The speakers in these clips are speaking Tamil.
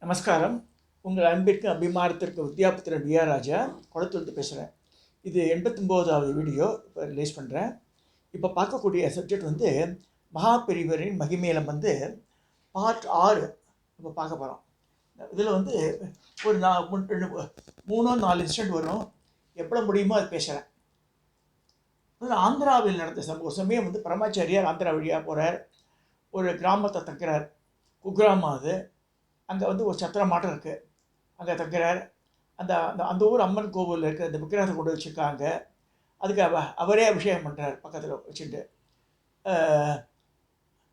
நமஸ்காரம். உங்கள் அன்பிற்கு அபிமானத்திற்கு வித்யாபுத்திரன் விஆர் ராஜா குளத்துலேருந்து பேசுகிறேன். இது 89வது வீடியோ இப்போ ரிலீஸ் பண்ணுறேன். இப்போ பார்க்கக்கூடிய சப்ஜெக்ட் வந்து மகாபெரிவரின் மகிமேலம் வந்து பார்ட் 6 இப்போ பார்க்க போகிறோம். இதில் வந்து ஒரு 3-4 இன்சிடென்ட் வரும். எப்போ முடியுமோ அது பேசுகிறேன். அதில் ஆந்திராவில் நடந்த ஒரு சமயம் வந்து பரமாச்சாரியார் ஆந்திரா வழியாக போகிறார். ஒரு கிராமத்தை தங்குறார். குக்கிராமம் அது. அங்கே வந்து ஒரு சத்திரம் மாட்டம் இருக்குது. அங்கே தங்குறார். அந்த அந்த ஊர் அம்மன் கோவிலில் இருக்கிற அந்த விக்கிரகத்தை கொண்டு வச்சுருக்காங்க. அதுக்கு அவரே அபிஷேகம் பண்ணுறார் பக்கத்தில் வச்சுட்டு.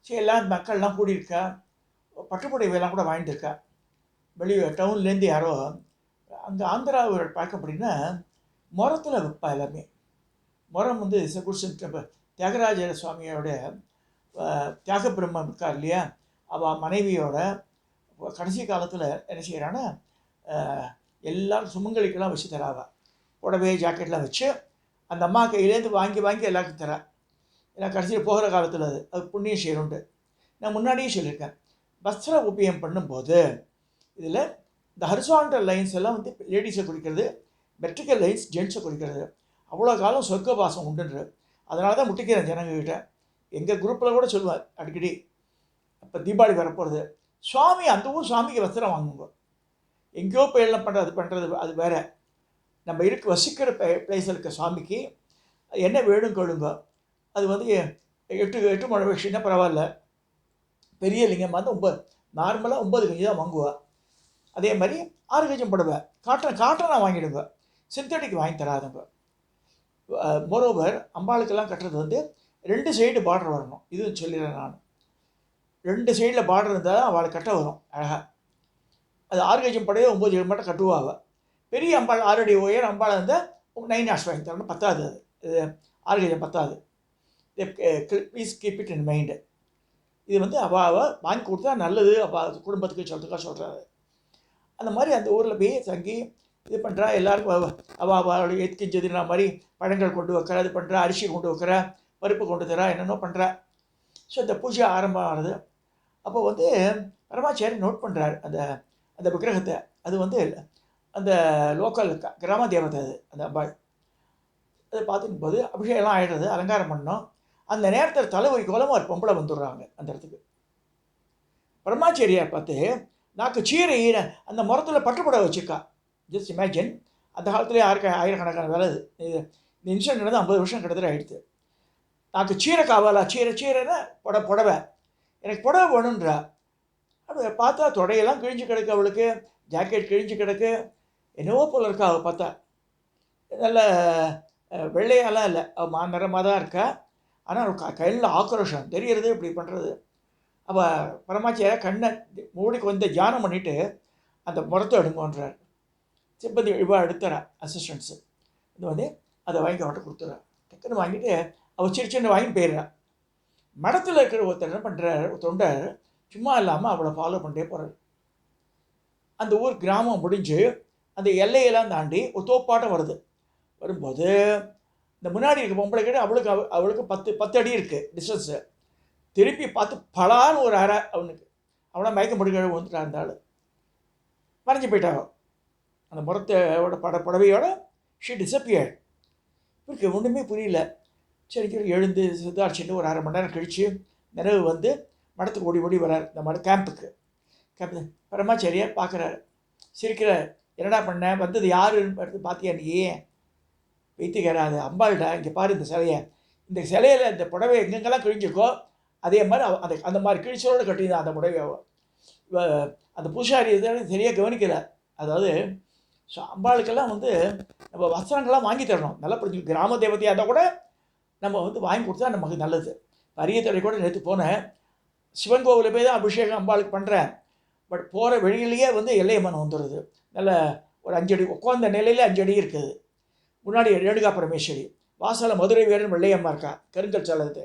சரி, எல்லாம் மக்கள்லாம் கூடியிருக்கா. பட்டுப்புடவையெல்லாம் கூட வாங்கிட்டுருக்கா. வெளியே டவுன்லேருந்து யாரோ அங்கே ஆந்திராவோட பார்க்க அப்படின்னா முரத்தில் வைப்பா எல்லாமே. முரம் வந்து தியாகராஜ சுவாமியோட தியாக பிரம்மம் இருக்கார் இல்லையா, அவள் மனைவியோட கடைசி காலத்தில் என்ன செய்கிறான்னா எல்லோரும் சுமங்கலிக்கெல்லாம் வச்சு தராவா. புடவை ஜாக்கெட்லாம் வச்சு அந்த அம்மா கையிலேருந்து வாங்கி வாங்கி எல்லாருக்கும் தரா. ஏன்னா கடைசியில் போகிற காலத்தில் அது புண்ணியம் செய்யணுண்டு. நான் முன்னாடியே சொல்லியிருக்கேன். வஸ்திர உபயம் பண்ணும்போது இதில் இந்த ஹரிசாண்டல் லைன்ஸ் எல்லாம் வந்து லேடிஸை குறிக்கிறது, வெர்டிக்கல் லைன்ஸ் ஜென்ஸை குறிக்கிறது. அவ்வளோ காலம் சொர்க்கவாசம் உண்டுன்ற. அதனால தான் முட்டிக்கிறேன் ஜனங்கக்கிட்ட. எங்கள் குரூப்பில் கூட சொல்லுவார் அடிக்கடி, இப்போ தீபாவளி வரப்போகிறது, சுவாமி அந்த ஊர் சுவாமிக்கு வஸ்திரம் வாங்குங்க. எங்கேயோ போய் எல்லாம் பண்ணுறது அது வேறு. நம்ம வசிக்கிற பிளேஸில் இருக்க சுவாமிக்கு என்ன வேணும் கேளுங்க. அது வந்து 8 முழ விஷயம்னா பரவாயில்ல. பெரிய லிங்கம் வந்து நார்மலாக 9 கஞ்சி தான் வாங்குவா. அதே மாதிரி 6 கஜம் புடவை காட்டனாக வாங்கிடுங்க. சிந்தட்டிக் வாங்கி தராதுங்க. மோரோவர் அம்பாளுக்கெல்லாம் கட்டுறது வந்து 2 சைடு பார்டர் வரணும். இதுவும் சொல்லிடுறேன் நான். 2 சைடில் பார்டர் இருந்தால் தான் அவளுக்கு கட்ட வரும் அழகாக. அது 6 கஜம் படையோ 9 கஜம் மட்டும் கட்டுவாங்க. பெரிய அம்பாள் 6 அடி உயர் அம்பாள் இருந்தால் 9 ஆஷ் வாங்கி தரணும். பத்தாது. அது 6 கஜம் பத்தாது. Please keep it in mind. இது வந்து அவள் வாங்கி கொடுத்தா நல்லது. அவள் குடும்பத்துக்கு சொல்கிறாரு. அந்த மாதிரி அந்த ஊரில் போய் தங்கி இது பண்ணுறா. எல்லாருக்கும் அவள் எத்கிஞ்சதுன்னா மாதிரி பழங்கள் கொண்டு வைக்கிறா, இது பண்ணுறா, அரிசி கொண்டு வைக்கிறா, பருப்பு கொண்டு தரா, என்னென்னோ பண்ணுறா. ஸோ இந்த பூஜை ஆரம்பம் ஆகுது. அப்போ வந்து பரமாச்சாரி நோட் பண்ணுறாரு அந்த அந்த விக்கிரகத்தை. அது வந்து அந்த லோக்கல் கிராம தேவதை அது அந்த அம்பாள். அதை பார்த்துக்கும் போது அபிஷேகம்லாம் ஆகிடுறது, அலங்காரம் பண்ணோம். அந்த நேரத்தில் தலைவரி கோலமாக ஒரு பொம்பளை வந்துடுறாங்க அந்த இடத்துக்கு. பரமாச்சாரியார் பார்த்து நாக்கு சீரை அந்த முரத்தில் பட்டுப்பட வச்சுருக்கா. Just imagine. அந்த காலத்துலேயே ஆயிரக்கணக்கான வேலை. இது இந்த இன்சிடென்ட் நடந்து 50 வருஷம் கிட்டத்தட்ட ஆகிடுது. நாக்கு சீரை காவாலா, சீரைன்னா புடவை, எனக்கு புடவை வேணுன்றா. அப்படி பார்த்தா தொடையெல்லாம் கிழிஞ்சு கிடக்கு, அவளுக்கு ஜாக்கெட் கிழிஞ்சு கிடக்கு, என்னவோ போல் இருக்கா. அவள் பார்த்தா நல்ல வெள்ளையாலாம் இல்லை, அவள் நிறமாக தான் இருக்கா. ஆனால் கையில் ஆக்ரோஷம் தெரியறது இப்படி பண்ணுறது. அவள் பரமாச்சாரியா கண்ணை மூடிக்கு வந்து தியானம் பண்ணிவிட்டு அந்த முரத்தை எடுங்கன்றார். சிப்பந்தி இவா எடுத்துறா அசிஸ்டன்ஸு. இது வந்து அதை வாங்கி அவன்கிட்ட கொடுத்துட்றா. டக்குன்னு வாங்கிட்டு அவள் சின்ன வாங்கி போயிடுறா. மடத்தில் இருக்கிற ஒருத்தர் என்ன பண்ணுறாரு, தொண்டர் சும்மா இல்லாமல் அவளை ஃபாலோ பண்ணிட்டே போகிறார். அந்த ஊர் கிராமம் முடிஞ்சு அந்த எல்லையெல்லாம் தாண்டி ஒரு தோப்பாட்டம் வரும்போது இந்த முன்னாடி இருக்க பொம்பளை கிட்ட அவளுக்கு 10 அடி இருக்குது டிஸ்டன்ஸு. திருப்பி பார்த்து பலான்னு ஒரு அறை அவனை மயக்கம் படுக்க வந்துட்டா. இருந்தாலும் மறைஞ்சு போயிட்டாங்க. அந்த முரத்தோட புடவையோட ஷீ டிஸப்பியர்ட். இவருக்கு ஒன்றுமே புரியல. சரி எழுந்து சித்தார்ச்சின்னு ஒரு 1/2 மணி நேரம் கழித்து நினைவு வந்து மடத்துக்கு ஓடி வர்றார். இந்த கேம்புக்கு பரமாச்சாரியார் பார்க்குறாரு, சிரிக்கிறார். என்னடா பண்ண, வந்தது யாருன்னு பார்த்தியா நீ? வைத்தியக்காராது அம்பாள்டா, இங்கே பாரு இந்த சிலையை. இந்த சிலையில் இந்த புடவை எங்கெங்கெல்லாம் கிழிஞ்சிருக்கோ அதே மாதிரி அந்த மாதிரி கிழிச்சலோடு கட்டியிருந்தான் அந்த புடவையாவோ. அந்த பூசாரி இதெல்லாம் சரியாக கவனிக்கலை. அதாவது அம்பாளுக்கெல்லாம் வந்து நம்ம வஸ்திரங்கள்லாம் வாங்கி தரணும். நல்லா புரிஞ்சு. கிராம தேவதையாக இருந்தால் கூட நம்ம வந்து வாங்கி கொடுத்தா நமக்கு நல்லது. அரியத்துறை கூட நேற்று போனேன். சிவன் கோவிலில் போய் தான் அபிஷேகம் அம்பாளுக்கு பண்ணுறேன். பட் போகிற வெளியிலேயே வந்து எல்லையம்மன் வந்துடுது. நல்ல ஒரு 5 அடி உட்காந்த நிலையில் 5 அடி இருக்குது. முன்னாடி ரேணுகா பரமேஸ்வரி, வாசலில் மதுரை வீரன் வெள்ளையம்மா இருக்கா, கருங்கல் சாலது.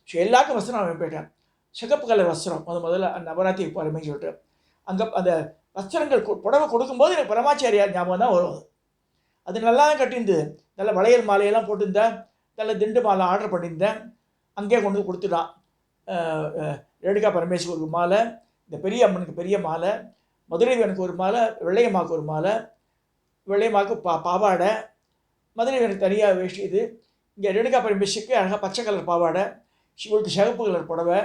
ஸோ எல்லாருக்கும் வஸ்திரம் அவன் போயிட்டேன். சிகப்பு கலர் வஸ்திரம் முதல்ல நவராத்திரி போகிறமே சொல்லிட்டு அங்கே அந்த வஸ்திரங்கள் புடவை கொடுக்கும்போது எனக்கு பரமாச்சாரியார் ஞாபகம் தான் வரும். அது நல்லா தான் கட்டியிருந்தது. நல்ல வளையல் மாலையெல்லாம் போட்டிருந்தேன். நல்ல திண்டு மாலை ஆர்டர் பண்ணியிருந்தேன். அங்கேயே கொண்டு வந்து கொடுத்துட்டான். ரேணுகா பரமேஸ்வருக்கு மாலை, இந்த பெரிய அம்மனுக்கு பெரிய மாலை, மதுரை வீரனுக்கு ஒரு மாலை, வெள்ளையம்மாவுக்கு ஒரு மாலை. வெள்ளையம்மாவுக்கு பாவாடை, மதுரை வீரனுக்கு தனியாக வேஷ்டி. இது இங்கே ரேணுகாபுரம் மிஸ்ஸுக்கு அழகாக பச்சை கலர் பாவாடை, இவளுக்கு சிவப்பு கலர் புடவை.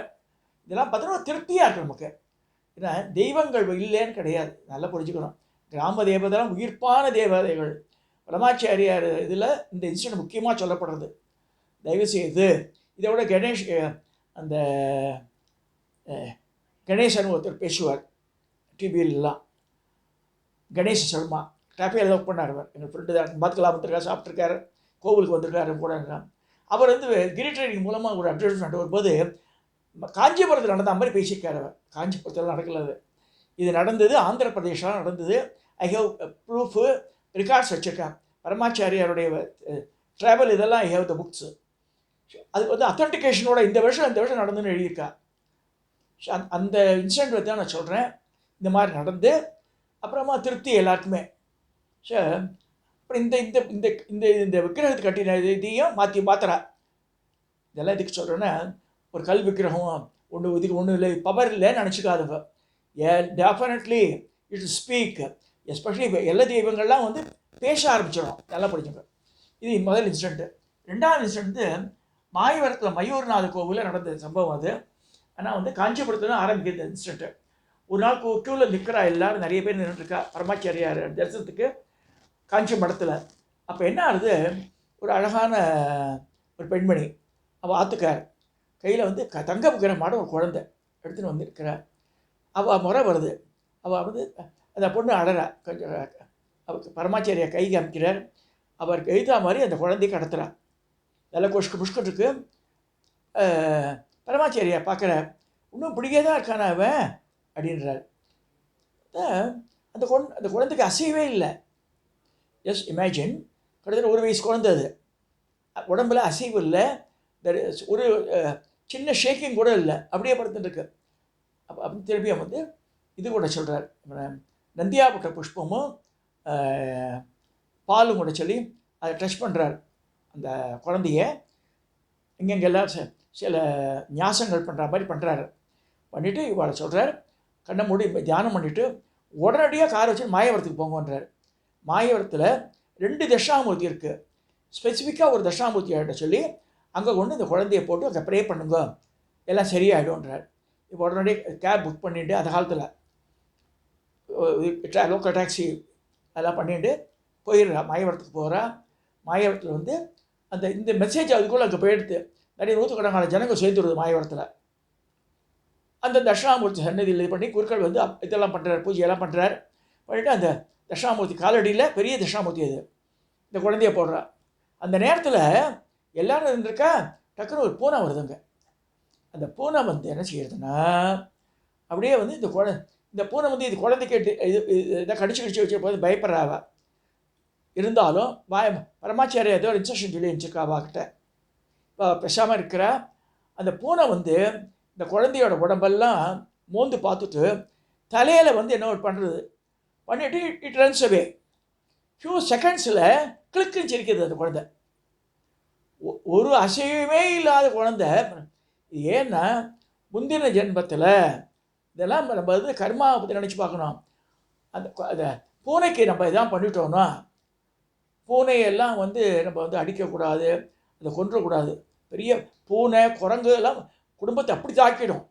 இதெல்லாம் பார்த்தோன்னா திருப்தியாக இருக்குது நமக்கு. ஏன்னா தெய்வங்கள் இல்லைன்னு கிடையாது, நல்லா புரிஞ்சுக்கணும். கிராம தேவதைலாம் உயிர்ப்பான தேவதைகள். பரமாச்சாரியார் இதில் இந்த இன்சிடென்ட் முக்கியமாக சொல்லப்படுறது. தயவுசெய்து இதை விட கணேஷ், அந்த கணேசன் ஒருத்தர் பேசுவார் டிவியிலலாம், கணேஷ் சர்மா டிராஃபியில் ஒர்க் பண்ணார். அவர் எங்கள் ஃப்ரெண்டு தான், பார்த்துக்கலாம் வந்துருக்கார், சாப்பிட்ருக்காரு, கோவிலுக்கு வந்திருக்காரு கூட இருக்கார். அவர் வந்து கிரி ட்ரைனிங் மூலமாக ஒரு அட்வர்டைஸ்மெண்ட் வரும்போது காஞ்சிபுரத்தில் நடந்த மாதிரி பேசியிருக்கார். அவர் காஞ்சிபுரத்தில் நடக்கலாது, இது நடந்தது ஆந்திர பிரதேஷில் நடந்தது. ஐ ஹேவ் ப்ரூஃபு, ரெக்கார்ட்ஸ் வச்சுருக்கேன். பரமாச்சாரியாருடைய ட்ராவல் இதெல்லாம் ஐ ஹேவ் த புக்ஸு. அதுக்கு வந்து அத்தன்டிகேஷனோட இந்த வருஷம் நடந்துன்னு எழுதியிருக்கா. அந்த இன்சிடென்ட் தான் நான் சொல்கிறேன். இந்த மாதிரி நடந்து அப்புறமா திருப்தி எல்லாருக்குமே. ஸோ அப்புறம் இந்த இந்த இந்த இந்த இந்த விக்கிரகத்தை கட்டின இதையும் மாற்றுறா. இதெல்லாம் இதுக்கு சொல்கிறேன்னா, ஒரு கல் விக்கிரகம் ஒன்று இதுக்கு ஒன்றும் இல்லை, பவர் இல்லைன்னு நினச்சிக்காதுங்க. Definitely it speak. எஸ்பெஷலி இப்போ எல்லா தெய்வங்கள்லாம் வந்து பேச ஆரம்பிச்சிடும். நல்லா படிச்சுங்க. இது முதல் இன்சிடென்ட்டு. ரெண்டாவது இன்சிடென்ட்டு மாயவரத்தில் மயூர்நாத கோவிலில் நடந்த சம்பவம் அது. ஆனால் வந்து காஞ்சிபுரத்தில் தான் ஆரம்பிக்கிறது இன்சிடென்ட்டு. ஒரு நாள் க்யூவில் நிற்கிறா, எல்லோரும் நிறைய பேர் நின்றுட்டுருக்கா பரமாச்சாரியார் தரிசனத்துக்கு காஞ்சி மடத்தில். அப்போ என்ன ஆகுது, ஒரு அழகான ஒரு பெண்மணி, அவள் ஆத்துக்கார் கையில் வந்து தங்க விக்கிற மாட ஒரு குழந்தை எடுத்துன்னு வந்துருக்கிறார். அவள் முறை வருது. அவள் வந்து அந்த பொண்ணு அழறா. கொஞ்சம் அவருக்கு பரமாச்சாரியார் கை காமிக்கிறார். அவருக்கு எழுத்தா மாதிரி அந்த குழந்தையை கடத்துறார். நல்லா புஷ்கன் இருக்கு. பரமாச்சாரியார் பார்க்குற, இன்னும் பிடிக்கே தான் இருக்கானா அவன் அப்படின்றார். அந்த குழந்தைக்கு அசையவே இல்லை. ஜஸ்ட் இமேஜின், கிட்டத்தட்ட 1 வயசு குழந்தை. அது உடம்புல அசைவு இல்லை, ஒரு சின்ன ஷேக்கிங் கூட இல்லை, அப்படியே படுத்துட்டுருக்கு. அப்படி திரும்பியும் வந்து இது கூட சொல்கிறார், நந்தியாபட்ட புஷ்பமும் பாலும் கூட சொல்லி அதை டச் பண்ணுறார் அந்த குழந்தைய. இங்கெங்கெல்லாம் சில ஞாசங்கள் பண்ணுற மாதிரி பண்ணுறாரு. பண்ணிவிட்டு இவளை சொல்கிறார், கண்ணை மூடி தியானம் பண்ணிவிட்டு உடனடியாக காரை வச்சு மாயவரத்துக்கு போங்கன்றார். மாயவரத்தில் 2 தட்சிணாமூர்த்தி இருக்குது. ஸ்பெசிஃபிக்காக ஒரு தட்சிணாமூர்த்தியாகிட்ட சொல்லி அங்கே கொண்டு இந்த குழந்தைய போட்டு அங்கே ப்ரே பண்ணுங்க, எல்லாம் சரியாயிடும்ன்றார். இப்போ உடனடியாக கேப் புக் பண்ணிவிட்டு, அந்த காலத்தில் லோக்கல் டாக்ஸி அதெல்லாம் பண்ணிவிட்டு போயிடுறா. மாயவரத்துக்கு போகிறா. மாயவரத்தில் வந்து அந்த இந்த மெசேஜ் அதுக்குள்ளே அங்கே போயிடுது. நிறைய நூற்றுக்கணக்கான ஜனங்கள் சேர்ந்துடுது மாயவரத்தில். அந்த தட்சிணாமூர்த்தி சன்னதியில் இது பண்ணி குருக்கள் வந்து இதெல்லாம் பண்ணுறார், பூஜையெல்லாம் பண்ணுறார். பண்ணிவிட்டு அந்த தட்சிணாமூர்த்தி காலடியில், பெரிய தட்சிணாமூர்த்தி அது, இந்த குழந்தைய போடுறா. அந்த நேரத்தில் எல்லோரும் இருந்திருக்கா. டக்குன்னு ஒரு பூனை வருதுங்க. அந்த பூனை வந்து என்ன செய்யறதுன்னா, அப்படியே வந்து இந்த பூனை வந்து இது குழந்தை கேட்டு இதை கடிச்சு வச்சு போது பயப்படுறாவா. இருந்தாலும் பரமாச்சாரியா ஏதோ ஒரு இன்ஸ்ட்ரக்ஷன் சொல்லி வச்சுருக்கா அவகிட்ட. இப்போ பேசாமல் இருக்கிறா. அந்த பூனை வந்து இந்த குழந்தையோட உடம்பெல்லாம் மோந்து பார்த்துட்டு தலையில் வந்து என்ன பண்ணுறது பண்ணிவிட்டு இட் ரன்ஸ் அவே. ஃபியூ செகண்ட்ஸில் கிளிக்குன்னு சிரிக்கிறது அந்த குழந்தை. ஒரு அசைவுமே இல்லாத குழந்தை. ஏன்னா முந்தின ஜென்மத்தில் இதெல்லாம் நம்ம வந்து கர்மாவை பற்றி நினச்சி பார்க்கணும். அந்த பூனைக்கு நம்ம இதான் பண்ணிட்டோம்னா, பூனையெல்லாம் வந்து நம்ம வந்து அடிக்கக்கூடாது, அதை கொன்றக்கூடாது. பெரிய பூனை குரங்கு எல்லாம் குடும்பத்தை அப்படி தாக்கிடும்.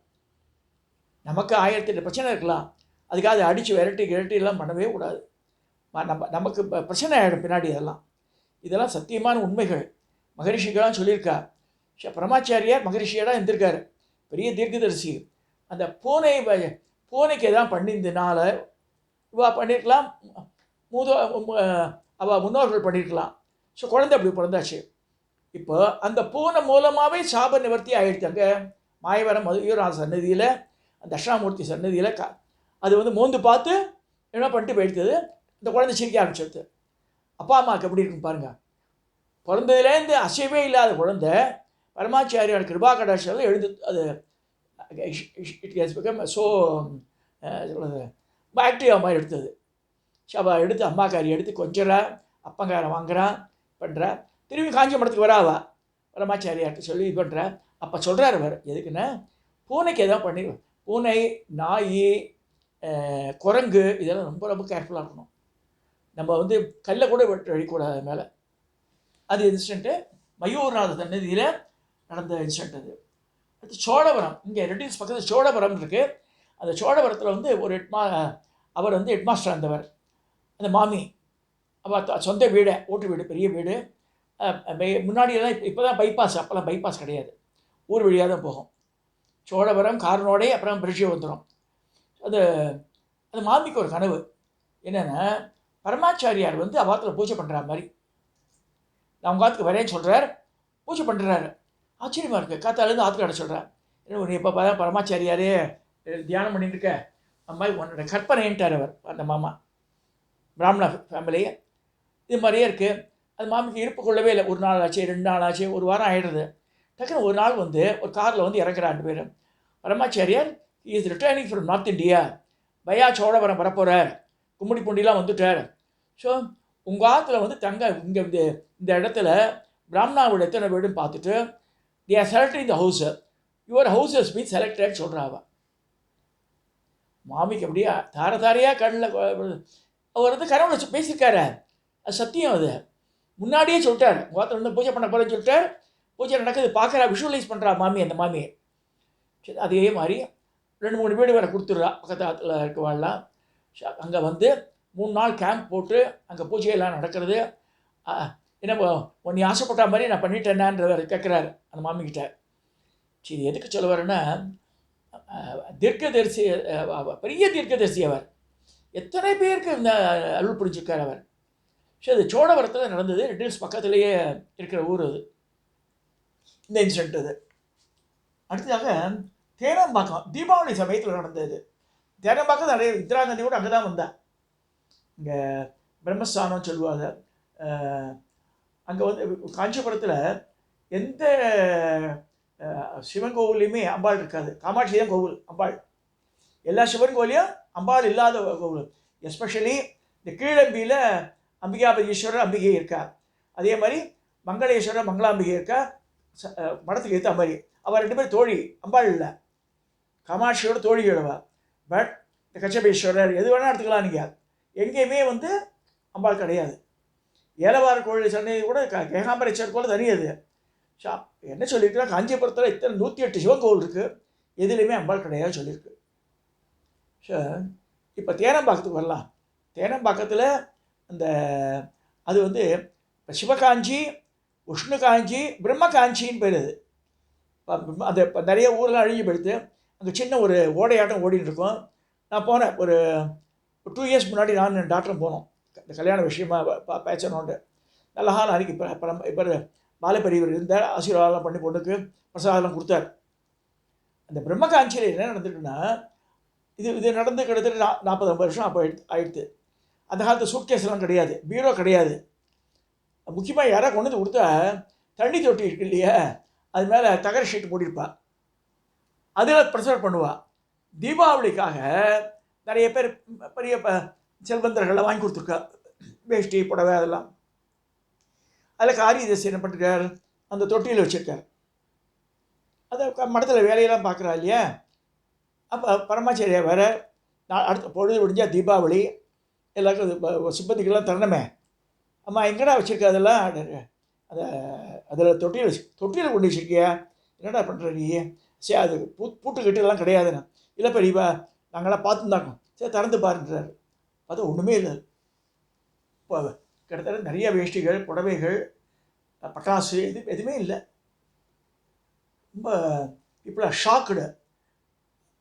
நமக்கு 1008 பிரச்சனை இருக்கலாம், அதுக்காக அதை அடித்து விரட்டி எல்லாம் பண்ணவே கூடாது. நமக்கு பிரச்சனை ஆகிடும் பின்னாடி. இதெல்லாம் சத்தியமான உண்மைகள். மகரிஷிகளாம் சொல்லியிருக்கா. பரமாச்சாரியார் மகரிஷியடாக இருந்திருக்காரு, பெரிய தீர்க்கதரிசி. அந்த பூனைக்கு எதாவது பண்ணியிருந்தனால இவா பண்ணியிருக்கலாம், அவள் முன்னோர்கள் பண்ணியிருக்கலாம். ஸோ குழந்தை அப்படி பிறந்தாச்சு. இப்போ அந்த பூனை மூலமாகவே சாப நிவர்த்தி ஆகிடுச்சாங்க. மாயவரம் மயூரநாத சன்னதியில், அந்த தட்சிணாமூர்த்தி சன்னதியில் அது வந்து மோந்து பார்த்து என்ன பண்ணிட்டு போயிடுத்தது. இந்த குழந்தை சிரிக்க ஆரம்பிச்சிடுது. அப்பா அம்மாவுக்கு எப்படி இருக்குன்னு பாருங்கள். பிறந்ததுலேருந்து அசைவே இல்லாத குழந்தை பரமாச்சாரியோட கிருபா கடாட்சியில் எழுந்து அது இட் ஹஸ் பிகம் ஸோ ஆக்டிவாக மாதிரி எடுத்தது. அவள் எடுத்து அம்மாக்காரி எடுத்து கொஞ்சரா, அப்பங்காரை வாங்குறா, பண்ணுறா. திரும்பி காஞ்சி மடத்துக்கு வராவா, பரமாச்சாரியார்கிட்ட சொல்லி இது பண்ணுறா. அப்போ சொல்கிறார் அவர், எதுக்குன்னா பூனைக்கு எதாவது பண்ணி, பூனை நாய் குரங்கு இதெல்லாம் ரொம்ப ரொம்ப கேர்ஃபுல்லாக இருக்கணும். நம்ம வந்து கல்லை கூட அடிக்கூடாது மேலே. அது இன்சிடெண்ட்டு மயூர்நாத சன்னதியில் நடந்த இன்சிடெண்ட் அது. அடுத்து சோழவரம், இங்கே ரெட்டில்ஸ் பக்கத்தில் சோழவரம் இருக்குது. அந்த சோழவரத்தில் வந்து ஒரு அவர் வந்து ஹெட்மாஸ்டர் இருந்தவர். அந்த மாமி அவள் சொந்த வீடு, ஓட்டு வீடு, பெரிய வீடு. முன்னாடியெல்லாம் இப்போ தான் பைபாஸ், அப்போல்லாம் பைபாஸ் கிடையாது, ஊர் வழியாக தான் போகும். சோழவரம் காரனோடே அப்புறம் பிரிட்ஜு வந்துடும். அது அந்த மாமிக்கு ஒரு கனவு என்னென்னா, பரமாச்சாரியார் வந்து அவாத்தில் பூஜை பண்ணுற மாதிரி நான் உங்கள் ஆற்றுக்கு வரேன்னு சொல்கிறார். பூஜை பண்ணுறாரு. ஆச்சரியமாக இருக்குது. காத்தாலேருந்து ஆற்றுக்கு அட சொல்கிறேன். ஏன்னா உன்னை எப்போ பார்த்தா பரமாச்சாரியாரே தியானம் பண்ணிட்டு இருக்க, அந்த மாதிரி உன்னோட கற்பனைன்ட்டார் அவர், அந்த மாமா. பிராமண ஃபேமிலியே இது மாதிரியே இருக்குது. அது மாமிக்கு இருப்பு கொள்ளவே இல்லை. ஒரு நாள் ஆச்சு, 2 நாள் ஆச்சு, ஒரு வாரம் ஆகிடுது. டக்குன்னு ஒரு நாள் வந்து ஒரு காரில் வந்து இறக்குறாரு 2 பேரும். Paramacharyar is returning from north India, via Cholavaram வரப்போகிறார், கும்மிடிப்பூண்டிலாம் வந்துட்டார். ஸோ உங்கள் ஆற்றுல வந்து தங்க இங்கே இந்த இடத்துல பிராமணாவோட எத்தனை வீடுன்னு பார்த்துட்டு they are selecting the house, your house has been selected சொல்கிறாவா. மாமிக்கு அப்படியே தாரையாக கண்ணில் அவர் வந்து கனவுல பேசியிருக்காரு. அது சத்தியம். அது முன்னாடியே சொல்லிட்டார். உங்கள் வந்து பூஜை பண்ண போகிறேன்னு சொல்லிட்டார். பூஜை நடக்குது, பார்க்குறா, விஷுவலைஸ் பண்ணுறா மாமி. அந்த மாமி சரி அதே மாதிரி 2-3 வீடு வேறு கொடுத்துட்றா பக்கத்து ஆற்றுல இருக்கவாள்லாம். அங்கே வந்து 3 நாள் கேம்ப் போட்டு அங்கே பூஜையெல்லாம் நடக்கிறது. என்ன நீ ஆசைப்பட்ட மாதிரி நான் பண்ணிட்டேன்னான்றவர் கேட்குறாரு அந்த மாமிக்கிட்ட. சரி எதுக்கு சொல்ல வரேன்னா, தீர்க்கதரிசி, பெரிய தீர்க்கதரிசி அவர். எத்தனை பேருக்கு இந்த அருள் புரிஞ்சிருக்கார் அவர். சரி அது சோழவரத்தில் நடந்தது. ரெட்டில்ஸ் பக்கத்துலேயே இருக்கிற ஊர் அது, இந்த இன்சிடென்ட் அது. அடுத்ததாக தேனம்பாக்கம் தீபாவளி சமயத்தில் நடந்தது. தேனம்பாக்கம் நிறைய இந்திரா காந்தி கூட அங்கே தான் வந்தேன். இங்கே பிரம்மஸ்தானம் சொல்லுவாங்க. அங்கே வந்து காஞ்சிபுரத்தில் எந்த சிவன் கோவிலையுமே அம்பாள் இருக்காது. காமாட்சி தான் கோவில் அம்பாள். எல்லா சிவன் கோவிலையும் அம்பாள் இல்லாத கோவில். எஸ்பெஷலி இந்த கீழம்பியில் அம்பிகாபதீஸ்வரர் அம்பிகை இருக்கா. அதே மாதிரி மங்களேஸ்வரர் மங்களாம்பிகை இருக்கா. மடத்துக்கு ஏற்ற மாதிரி அவள் 2 பேர் தோழி. அம்பாள் இல்லை, காமாட்சியோட தோழி எழுவா. பட் இந்த கச்சபேஸ்வரர் எது வேணால் எடுத்துக்கலாம். நீங்கள் எங்கேயுமே வந்து அம்பாள் கிடையாது. ஏலவார கோவில் சன்னதி கூட ஏகாம்பரேஸ்வரர் கோவில் தனியது. என்ன சொல்லியிருக்கா, காஞ்சிபுரத்தில் இத்தனை 108 சிவன் கோவில் இருக்குது, எதுலேயுமே அம்பாள் கிடையாது சொல்லியிருக்கு. ஸோ இப்போ தேனம்பாக்கத்துக்கு வரலாம். தேனம்பாக்கத்தில் அந்த அது வந்து இப்போ சிவகாஞ்சி, விஷ்ணு காஞ்சி, பிரம்ம காஞ்சின்னு பேர். அது அந்த இப்போ நிறைய ஊரெலாம் அழிஞ்சு போயிடுத்து. அங்கே சின்ன ஒரு ஓடையாட்டம் ஓடின்னு இருக்கும். நான் போனேன் ஒரு 2 இயர்ஸ் முன்னாடி. நான் என் டாக்டரும் போனோம் இந்த கல்யாண விஷயமாக பேசணுன்ட்டு. நல்ல ஹால் அன்றைக்கி இப்போ பாலப்பெரியவர் இருந்தார். ஆசீர்வாதம் பண்ணி பொண்ணுக்கு பிரசாதம் கொடுத்தார். அந்த பிரம்மகாஞ்சியில் என்ன நடந்துட்டுன்னா, இது நடந்து கிட்டத்தட்ட 40-50 வருஷம் அப்போ ஆயிடுத்து. அந்த காலத்து சூட்கேஸ்லாம் கிடையாது, பீரோ கிடையாது. முக்கியமாக யாராவது கொண்டு வந்து கொடுத்தா தண்ணி தொட்டி இருக்கு இல்லையா, அது மேலே தகர ஷீட் போட்டிருப்பாள், அதில் ப்ரிசர்வ் பண்ணுவாள். தீபாவளிக்காக நிறைய பேர் பெரிய செல்வந்தர்களை வாங்கி கொடுத்துருக்கா, வேஷ்டி புடவை அதெல்லாம். அதில் காரிய தேசி என்ன பண்ணிருக்கார், அந்த தொட்டியில் வச்சுருக்கார். அதை மடத்தில் வேலையெல்லாம் பார்க்குறா இல்லையா. அப்போ பரமாச்சாரியா வேறு அடுத்த பொழுது விடிஞ்சால் தீபாவளி, எல்லாருக்கும் சிப்பந்திக்கெல்லாம் தரணுமே. அம்மா எங்கடா வச்சுருக்க அதெல்லாம், அதை அதில் தொட்டியில் கொண்டு வச்சுருக்கியா, என்னடா பண்ணுற நீ. சரி அது பூட்டுக்கிட்டெல்லாம் கிடையாதுண்ணா. இல்லை பெரியப்பா நாங்களாம் பார்த்துருந்தாக்கோம். சரி திறந்து பாருன்றார். பார்த்தா ஒன்றுமே இல்லை. இப்போ கிட்டத்தட்ட நிறைய வேஷ்டிகள், புடவைகள், பட்டாசு எதுவுமே இல்லை. ரொம்ப இப்போ ஷாக்குடு.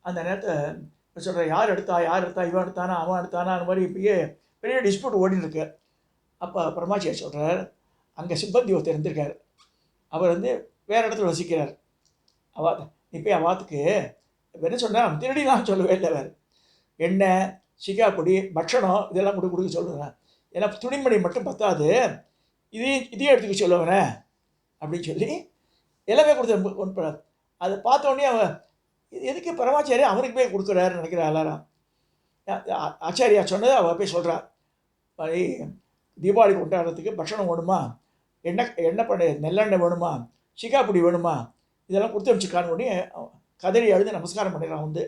அந்த நேரத்தை இப்போ சொல்கிற யார் எடுத்தா இவன் எடுத்தானா அவன் எடுத்தானா அந்த மாதிரி இப்பயே பெரிய டிஸ்பியூட் ஓடின்னு இருக்கு. அப்போ பரமாச்சாரி சொல்கிறார், அங்கே சிப்பந்தி ஒருத்தர் இருந்திருக்கார், அவர் வந்து வேறு இடத்துல வசிக்கிறார். இப்போ அவாத்துக்கு என்ன சொன்னால் திருடிலாம் சொல்லவே இல்லை. வேறு எண்ணெய், சிகாப்பொடி, பட்சணம் இதெல்லாம் கொடுக்க சொல்லுவேன். ஏன்னா துணிமணி மட்டும் பத்தாது, இதையும் எடுத்துக்க சொல்லுவேனே அப்படின்னு சொல்லி எல்லாமே கொடுத்த. அதை பார்த்தோன்னே அவன் எதுக்கு பரமாச்சாரியா அவருக்கு போய் கொடுக்குறாருன்னு நினைக்கிறா எல்லாரும். ஆச்சாரியா சொன்னதை அவள் போய் சொல்கிறார், தீபாவளி கொண்டாடுறதுக்கு பட்சணம் வேணுமா, எண்ணெய் பண்ண நெல்லெண்ணெய் வேணுமா, சிகாப்பொடி வேணுமா, இதெல்லாம் கொடுத்து வச்சுக்கான்னு உடனே கதறி அழுது நமஸ்காரம் பண்ணிடுறான். வந்து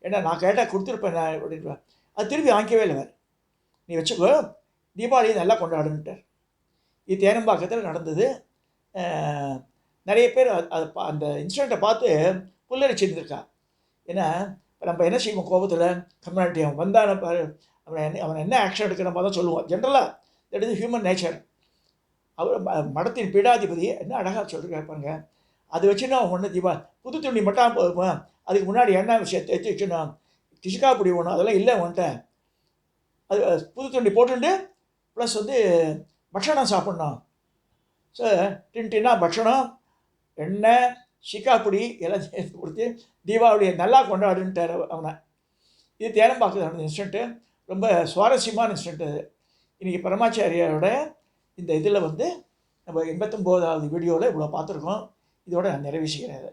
ஏன்னா நான் கேட்டால் கொடுத்துருப்பேன் நான் அப்படின்ட்டு. அது திருப்பி வாங்கிக்கவே இல்லை வேறு. நீ வச்சுக்கோ, தீபாவளியை நல்லா கொண்டாடுன்ட்டார். இது தேனம்பாக்கத்தில் நடந்தது. நிறைய பேர் அது அந்த இன்சிடெண்ட்டை பார்த்து புல்லரிச்சிருந்துருக்கா. ஏன்னா நம்ம என்ன செய்வோம் கோபத்தில், கம்யூனிட்டி அவன் வந்தான பாரு, அவன் என்ன ஆக்ஷன் எடுக்க நம்ம தான் சொல்லுவோம் ஜென்ரலாக. That is human nature. அவர் மடத்தின் பீடாதிபதி என்ன அழகாக சொல்லிருக்காரு பாருங்க. அது வச்சுன்னா அவன் ஒன்று தீபா புது துணி மட்டும் போதுமா, அதுக்கு முன்னாடி என்ன விஷயம் தேய்ச்சி வச்சுன்னா கிசுக்கா பிடி ஒன்றும் அதெல்லாம் இல்லை உன்ட்ட. அது புது துணி போட்டுண்டு ப்ளஸ் வந்து பட்சணம் சாப்பிட்ணும். ஸோ டின்னா பட்சணம், எண்ணெய், சிக்காப்பொடி எல்லாம் சேர்த்து கொடுத்து தீபாவளியை நல்லா கொண்டாடுன்ட்டார் அவனை. இது தேனம்பாக்கம் நடந்த இன்சிடெண்ட்டு. ரொம்ப சுவாரஸ்யமான இன்சிடெண்ட் அது. இன்றைக்கி பரமாச்சாரியாரோட இந்த இதில் வந்து நம்ம 89வது வீடியோவில் இவ்வளோ பார்த்துருக்கோம். இதோட நான் நிறைவு செய்கிறேன்.